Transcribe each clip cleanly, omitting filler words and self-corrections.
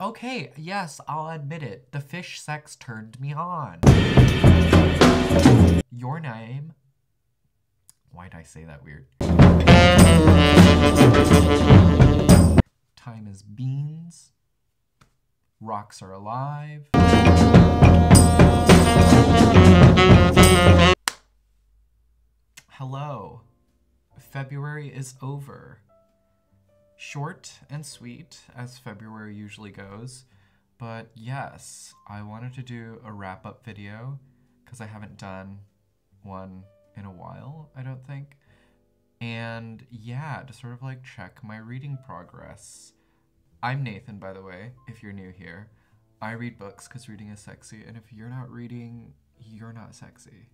Okay, yes, I'll admit it. The fish sex turned me on. Your name? Why'd I say that weird? Time is beans. Rocks are alive. Hello. February is over. Short and sweet, as February usually goes. But yes, I wanted to do a wrap-up video because I haven't done one in a while, I don't think. And yeah, to sort of like check my reading progress. I'm Nathan, by the way, if you're new here. I read books because reading is sexy, and if you're not reading, you're not sexy.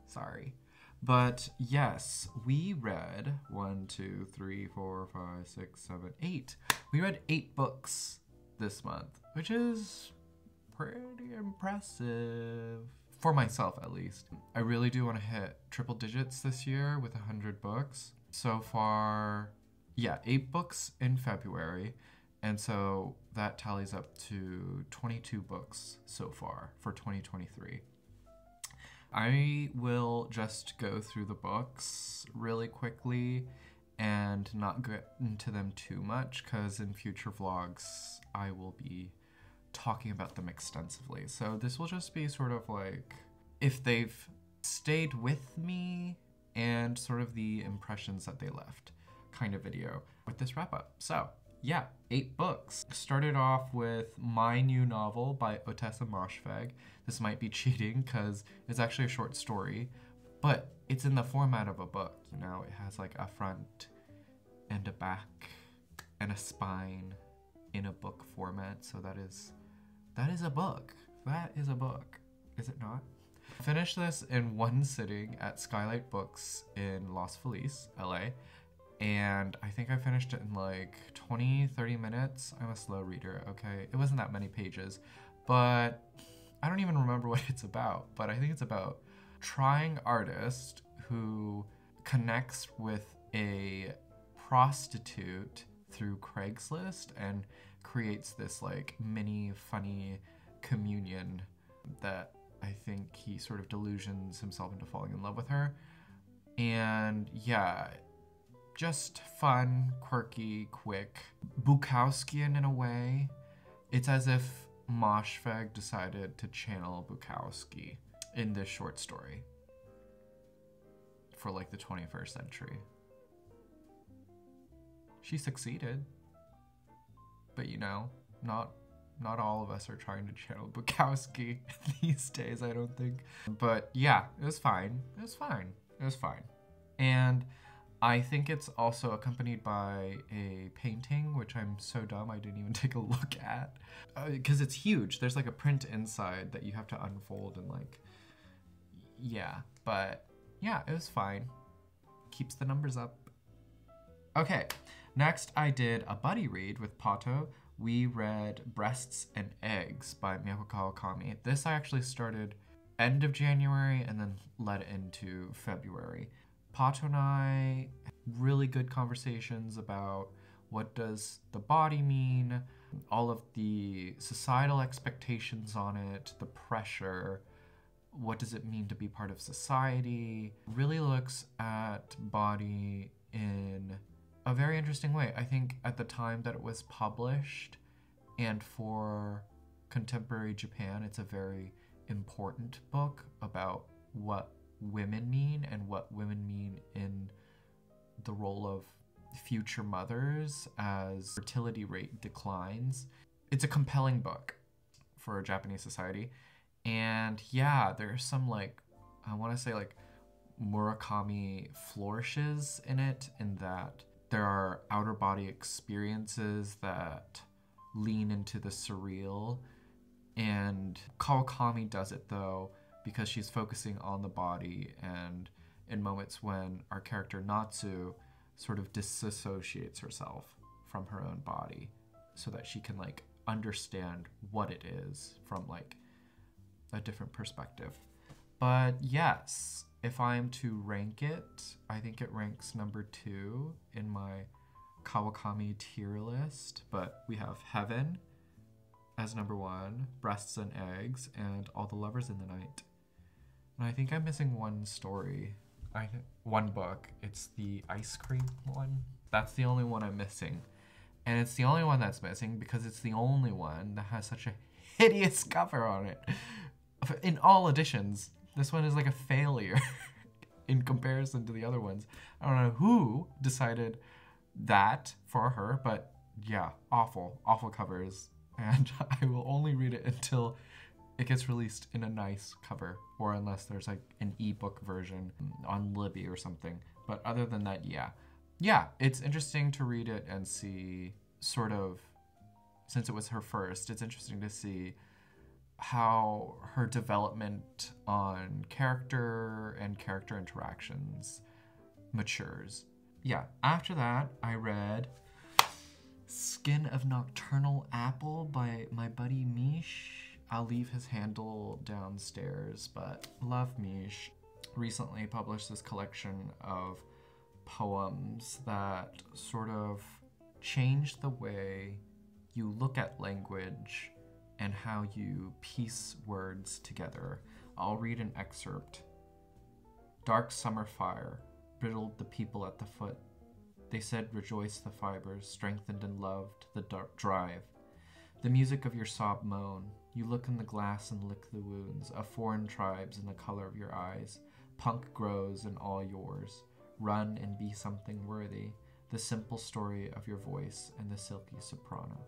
Sorry. But yes, we read 1, 2, 3, 4, 5, 6, 7, 8. We read 8 books this month, which is pretty impressive. For myself, at least. I really do want to hit triple digits this year with 100 books. So far, yeah, 8 books in February. And so that tallies up to 22 books so far for 2023. I will just go through the books really quickly and not get into them too much because in future vlogs I will be talking about them extensively. So this will just be sort of like if they've stayed with me and sort of the impressions that they left kind of video with this wrap up. So yeah, 8 books. Started off with my new novel by Ottessa Moshfegh. This might be cheating because it's actually a short story, but it's in the format of a book, you know? It has like a front and a back and a spine in a book format, so that is a book. That is a book, is it not? I finished this in one sitting at Skylight Books in Los Feliz, LA. And I think I finished it in like 20-30 minutes. I'm a slow reader, okay? It wasn't that many pages, but I don't even remember what it's about. But I think it's about a trying artist who connects with a prostitute through Craigslist and creates this like mini funny communion that I think he sort of delusions himself into falling in love with her. And yeah, just fun, quirky, quick, Bukowskian in a way. It's as if Moshfegh decided to channel Bukowski in this short story for like the 21st century. She succeeded, but you know, not all of us are trying to channel Bukowski these days, I don't think. But yeah, it was fine. It was fine. It was fine. And I think it's also accompanied by a painting, which I'm so dumb I didn't even take a look at. Because it's huge. There's like a print inside that you have to unfold and like, yeah. But yeah, it was fine. Keeps the numbers up. Okay, next I did a buddy read with Pato. We read Breasts and Eggs by Mieko Kawakami. This I actually started end of January and then led into February. Pato and I had really good conversations about what does the body mean, all of the societal expectations on it, the pressure, what does it mean to be part of society. Really looks at body in a very interesting way. I think at the time that it was published and for contemporary Japan, it's a very important book about what women mean and what women mean in the role of future mothers as fertility rate declines. It's a compelling book for Japanese society. And yeah, there's some like, I want to say like Murakami flourishes in it, in that there are outer body experiences that lean into the surreal. And Kawakami does it though, because she's focusing on the body and in moments when our character Natsu sort of disassociates herself from her own body so that she can like understand what it is from like a different perspective. But yes, if I'm to rank it, I think it ranks number 2 in my Kawakami tier list, but we have Heaven as number 1, Breasts and Eggs, and All the Lovers in the Night. And I think I'm missing one story. One book. It's the ice cream one. That's the only one I'm missing. And it's the only one that's missing because it's the only one that has such a hideous cover on it. In all editions, this one is like a failure in comparison to the other ones. I don't know who decided that for her, but yeah, awful covers. And I will only read it until it gets released in a nice cover, or unless there's like an ebook version on Libby or something. But other than that, yeah, it's interesting to read it and see sort of, since it was her first, it's interesting to see how her development on character and character interactions matures. Yeah, after that, I read Skin of Nocturnal Apple by my buddy Misha. I'll leave his handle downstairs, but love Misha. Recently published this collection of poems that sort of change the way you look at language and how you piece words together. I'll read an excerpt. Dark summer fire brittled the people at the foot. They said, rejoice the fibers, strengthened and loved the drive. The music of your sob moan. You look in the glass and lick the wounds of foreign tribes in the color of your eyes. Punk grows in all yours. Run and be something worthy. The simple story of your voice and the silky soprano.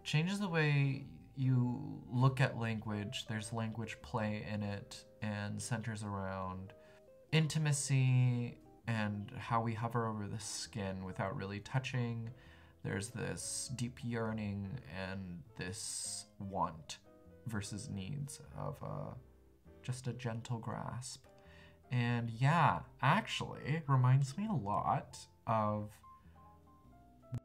Changes the way you look at language. There's language play in it and centers around intimacy and how we hover over the skin without really touching. There's this deep yearning and this want versus needs of just a gentle grasp. And yeah, actually reminds me a lot of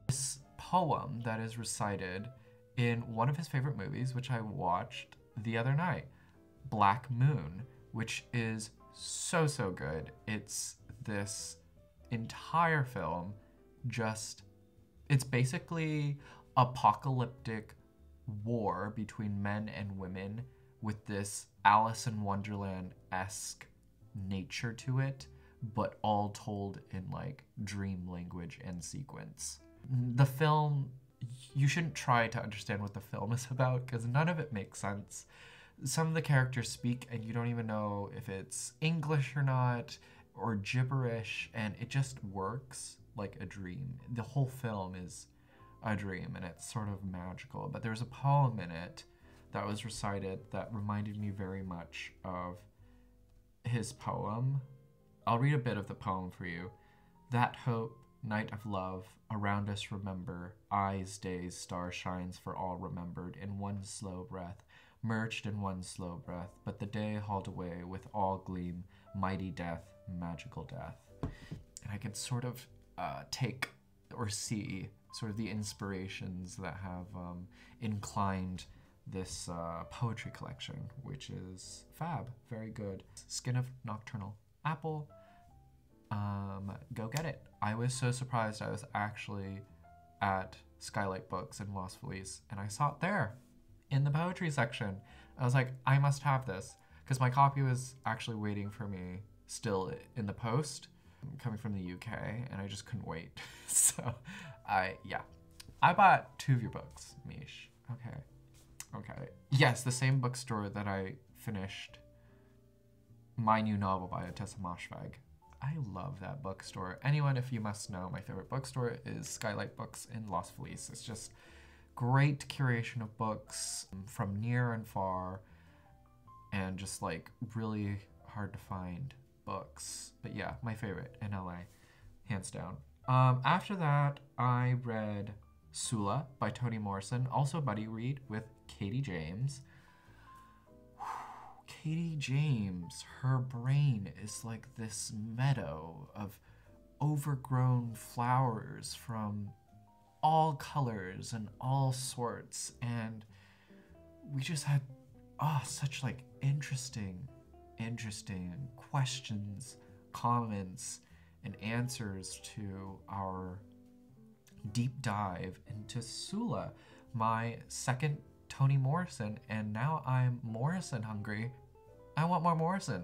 this poem that is recited in one of his favorite movies, which I watched the other night, Black Moon, which is so good. It's this entire film it's basically apocalyptic war between men and women with this Alice in Wonderland-esque nature to it, but all told in like dream language and sequence. The film, you shouldn't try to understand what the film is about because none of it makes sense. Some of the characters speak and you don't even know if it's English or not, or gibberish, and it just works like a dream. The whole film is a dream and it's sort of magical, but there's a poem in it that was recited that reminded me very much of his poem. I'll read a bit of the poem for you. That hope, night of love, around us remember, eyes, days, star shines for all remembered in one slow breath, merged in one slow breath, but the day hauled away with all gleam, mighty death, magical death. And I could sort of take or see sort of the inspirations that have inclined this poetry collection, which is fab, very good. Skin of Nocturnal Apple, go get it. I was so surprised. I was actually at Skylight Books in Los Feliz and I saw it there in the poetry section. I was like, I must have this, because my copy was actually waiting for me still in the post coming from the UK and I just couldn't wait. So I bought 2 of your books, Mish. Okay. Yes, the same bookstore that I finished my new novel by Ottessa Moshfegh. I love that bookstore. Anyone, if you must know, my favorite bookstore is Skylight Books in Los Feliz. It's just great curation of books from near and far and just like really hard to find books. But yeah, my favorite in LA, hands down. After that, I read Sula by Toni Morrison, also a buddy read with Katie James. Katie James, her brain is like this meadow of overgrown flowers from all colors and all sorts, and we just had such like interesting questions, comments, and answers to our deep dive into Sula, my second Toni Morrison, and now I'm Morrison hungry. I want more Morrison.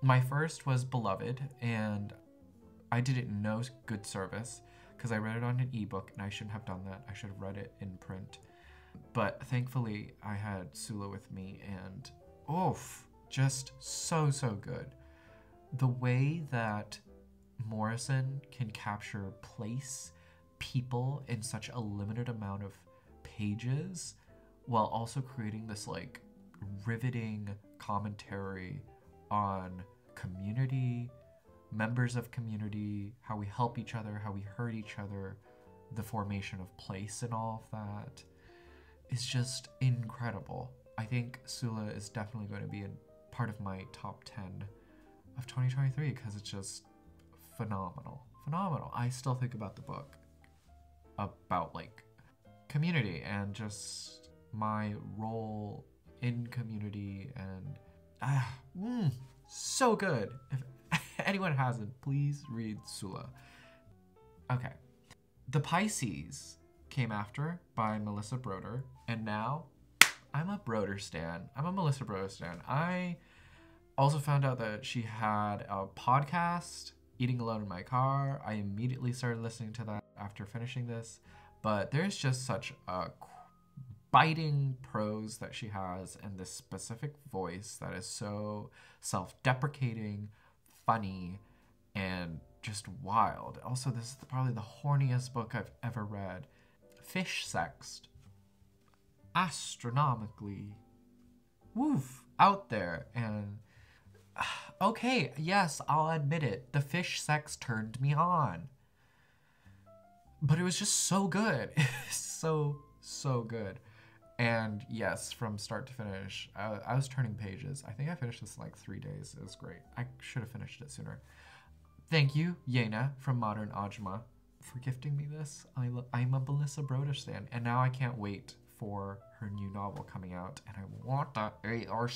My first was Beloved, and I did it in no good service because I read it on an ebook, and I shouldn't have done that. I should have read it in print. But thankfully, I had Sula with me, and oof, just so good. The way that Morrison can capture place, people in such a limited amount of pages, while also creating this like riveting commentary on community, members of community, how we help each other, how we hurt each other, the formation of place and all of that is just incredible. I think Sula is definitely going to be a part of my top 10 of 2023 because it's just phenomenal. I still think about the book about like community and just my role in community, and so good. If anyone hasn't, please read Sula. Okay. The Pisces came after by BeLliSsA BrOdeR, and now I'm a BrOdeR stan. I'm a BeLliSsA BrOdeR stan. I also found out that she had a podcast, Eating Alone in My Car. I immediately started listening to that after finishing this, but there's just such a biting prose that she has, and this specific voice that is so self-deprecating, funny, and just wild. Also, this is probably the horniest book I've ever read. Fish sexed. Astronomically. Woof. Out there. And okay, yes, I'll admit it. The fish sex turned me on. But it was just so good. It was so good. And yes, from start to finish, I was turning pages. I think I finished this in like 3 days. It was great. I should have finished it sooner. Thank you, Yena from Modern Ajma, for gifting me this. I'm a BeLliSsA BrOdeR stan, and now I can't wait for her new novel coming out, and I want that ARC.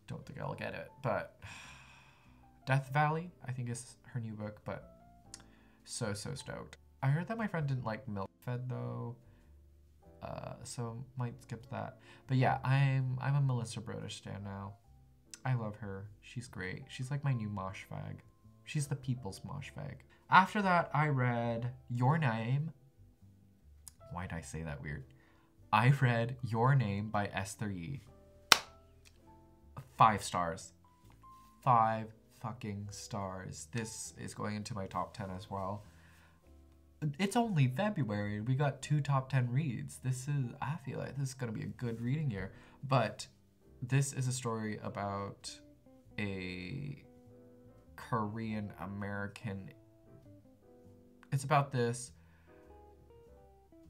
Don't think I'll get it, but Death Valley, I think, is her new book, but so stoked. I heard that my friend didn't like Milk Fed though, so might skip that. But yeah, I'm a BeLliSsA BrOdeR stan now. I love her. She's great. She's like my new Moshfegh. She's the people's Moshfegh. After that, I read Your Name. Why did I say that weird? I read Your Name by Esther Yi. 5 stars. 5 fucking stars. This is going into my top 10 as well. It's only February. We got 2 top 10 reads. I feel like this is going to be a good reading year. But this is a story about a Korean American. It's about this.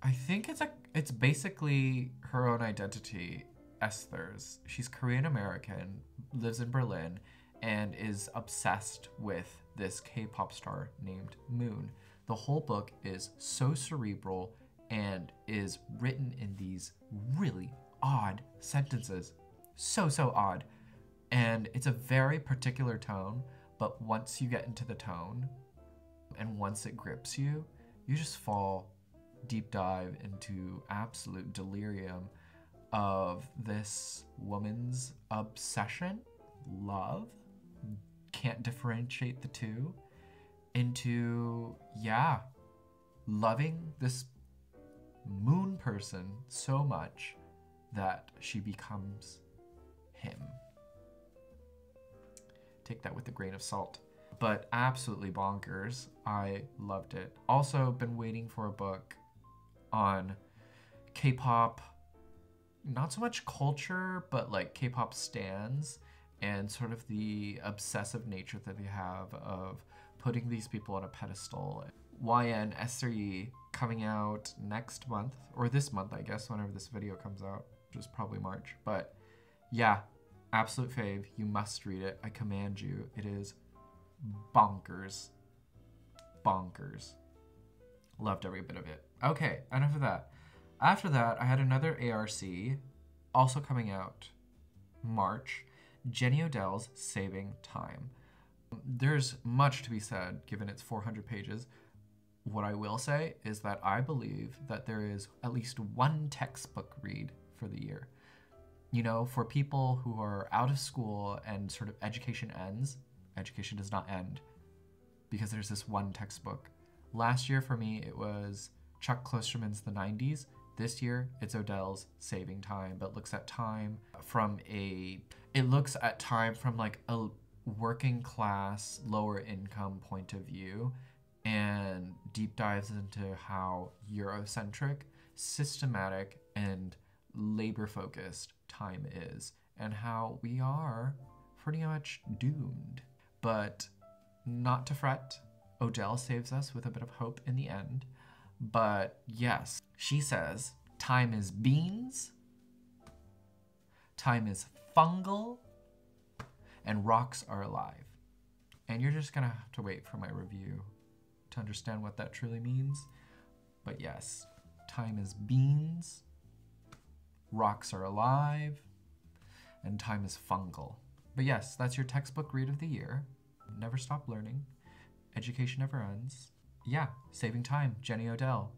I think it's basically her own identity, Esther's. She's Korean American, lives in Berlin, and is obsessed with this K-pop star named Moon. The whole book is so cerebral and is written in these really odd sentences. So odd. And it's a very particular tone, but once you get into the tone and once it grips you, you just fall deep dive into absolute delirium of this woman's obsession, love, can't differentiate the two, into, yeah, loving this Moon person so much that she becomes him. Take that with a grain of salt. But absolutely bonkers. I loved it. Also been waiting for a book on K-pop, not so much culture, but like K-pop stans and sort of the obsessive nature that they have of putting these people on a pedestal. YN Esther Yi coming out next month, or this month, I guess, whenever this video comes out, which is probably March. But yeah, absolute fave. You must read it. I command you. It is bonkers. Bonkers. Loved every bit of it. Okay, enough of that. After that, I had another ARC, also coming out March, Jenny Odell's Saving Time. There's much to be said, given it's 400 pages, what I will say is that I believe that there is at least one textbook read for the year. You know, for people who are out of school and sort of education ends, education does not end because there's this one textbook. Last year for me, it was Chuck Klosterman's The 90s. This year, it's Odell's Saving Time, but looks at time from like a working class, lower income point of view, and deep dives into how Eurocentric, systematic, and labor-focused time is, and how we are pretty much doomed. But not to fret, Odell saves us with a bit of hope in the end. But yes, she says, time is beans, time is fungal, and rocks are alive. And you're just gonna have to wait for my review to understand what that truly means. But yes, time is beans, rocks are alive, and time is fungal. But yes, that's your textbook read of the year. Never stop learning. Education never ends. Yeah, Saving Time, Jenny Odell.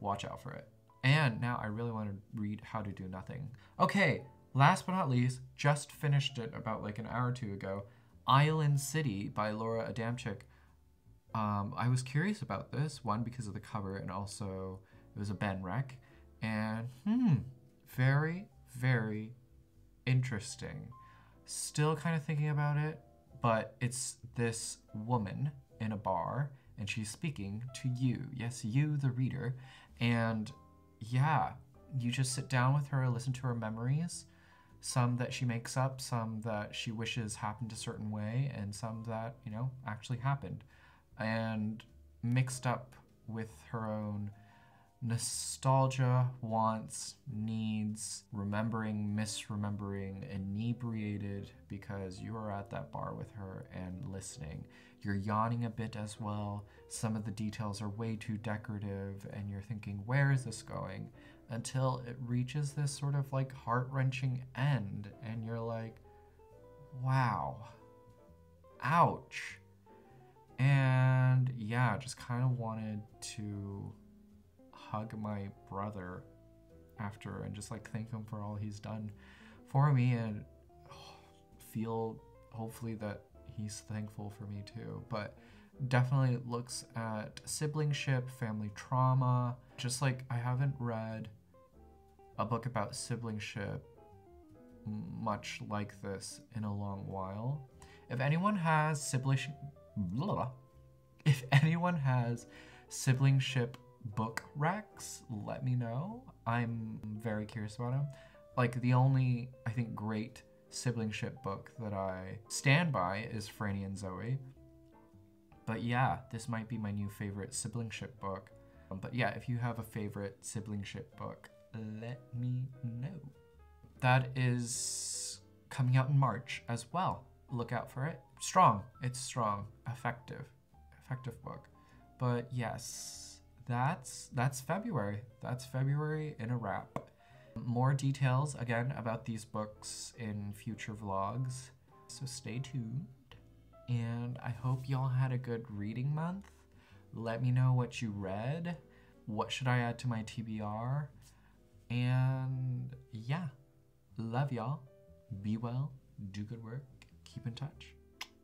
Watch out for it. And now I really want to read How to Do Nothing. Okay, last but not least, just finished it about like an hour or two ago. Island City by Laura Adamczyk. I was curious about this, one, because of the cover, and also it was a Ben rec. And very, very interesting. Still kind of thinking about it, but it's this woman in a bar, and she's speaking to you. Yes, you, the reader. And yeah, you just sit down with her, listen to her memories, some that she makes up, some that she wishes happened a certain way, and some that, you know, actually happened. And mixed up with her own nostalgia, wants, needs, remembering, misremembering, inebriated because you were at that bar with her and listening. You're yawning a bit as well. Some of the details are way too decorative and you're thinking, where is this going? Until it reaches this sort of like heart-wrenching end and you're like, wow, ouch. And yeah, just kind of wanted to hug my brother after and just like thank him for all he's done for me and feel hopefully that he's thankful for me too. But definitely looks at siblingship, family trauma. Just like I haven't read a book about siblingship much like this in a long while. If anyone has siblingship book recs, let me know. I'm very curious about them. Like the only, I think, great siblingship book that I stand by is Franny and Zoe. But yeah, this might be my new favorite siblingship book. But yeah, if you have a favorite siblingship book, let me know. That is coming out in March as well. Look out for it. Strong. It's strong. Effective book. But yes, that's February. That's February in a wrap. More details again about these books in future vlogs. So stay tuned. And I hope y'all had a good reading month. Let me know what you read. What should I add to my TBR? And yeah, love y'all. Be well. Do good work. Keep in touch.